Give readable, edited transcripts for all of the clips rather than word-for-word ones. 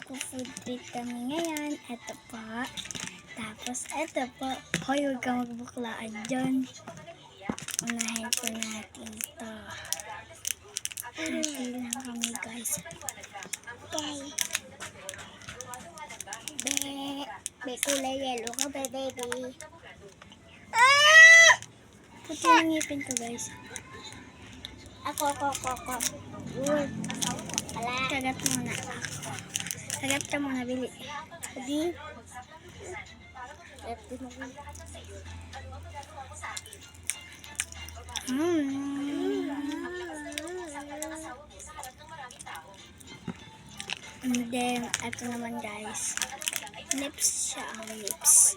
Magpo-food trip kami ngayon. Ito po. Tapos ito po. Hoy, huwag kang magbuklaan dyan. Unahin po natin ito. Happy lang kami guys. Okay. Be kulay yellow ka ba, baby? Puti yung ngipin ko guys. Ako. Good. Kagat muna ako. Kagat ka muna, Bili. Sabi. And then, ito naman guys. Lips siya ang lips.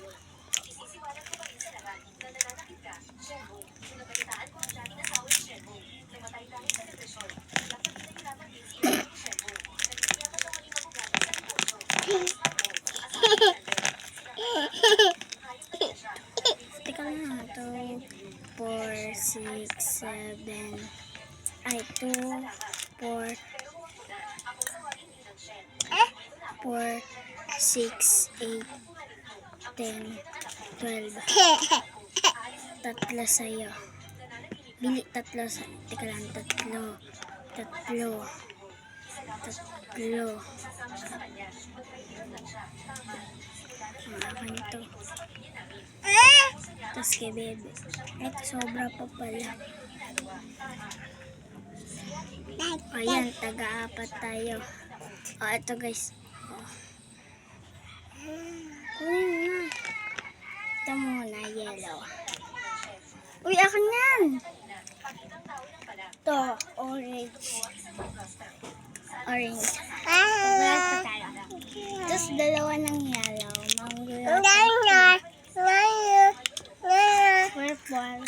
Teka lang, 2, 4, 6, 7, 2, 4, 6, 8, 10, 12. Tatlo sa'yo. Bili, tatlo sa'yo. Teka lang, tatlo. Ang akin to. Tapos kay bebe. Ito, sobra pa pala. Ayan, taga-apat tayo. Ito guys. Ito muna, yellow. Uy, akin yan! Ito, orange. Black pa tayo. Tapos dalawa ng yellow. Purple.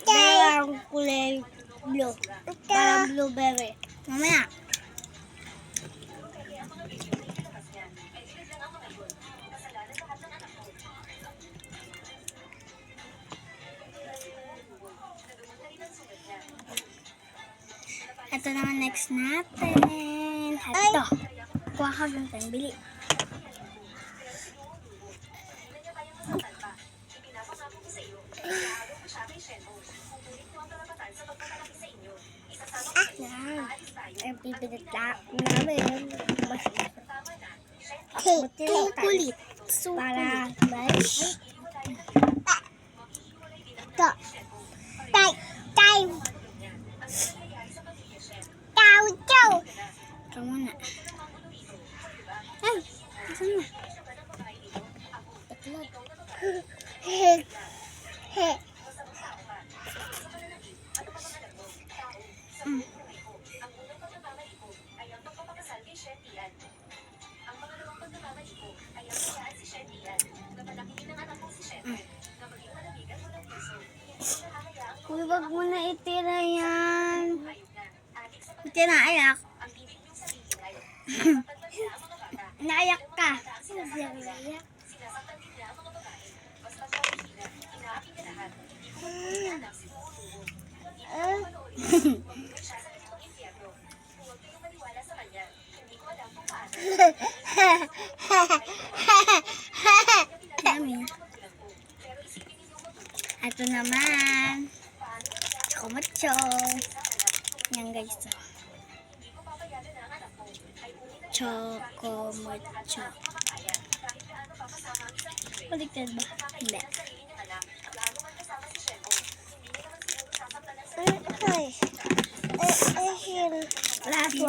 Dalawang kulay blue. Parang blueberry. Mamaya. Ito naman next natin. Ito. Kuha ka ganyan. Bili. Ang pipinit namin. Kulit. Para mas. Ito. Time. Ikaw muna. Ay, saan na? Tatlog. Uy, wag mo na itira yan. Hindi na ayak. Naayak ka. Ito naman. Choco-macho. Yan guys. Choco-macho. Baliktad ba? Hindi. Last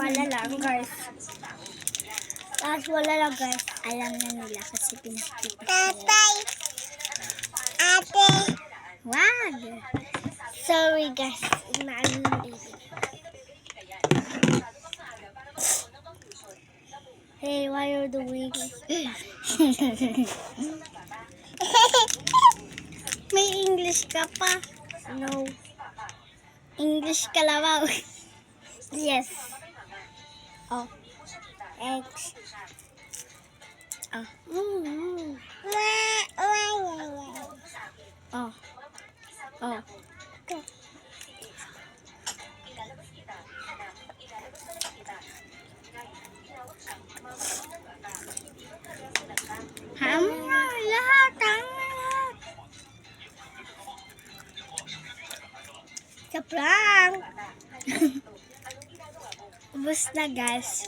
wala lang guys. Alam na nila kasi pinakita nila. Ate. Wag. Sorry guys. Inaano ng baby. Hey, why are you doing? May English ka pa? No. English kalabaw. Yes. Oh. X. Oh. Oh. prank! Ubus na, guys.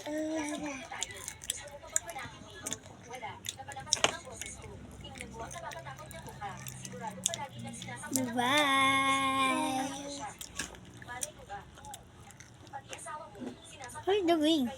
Bye! What are you doing?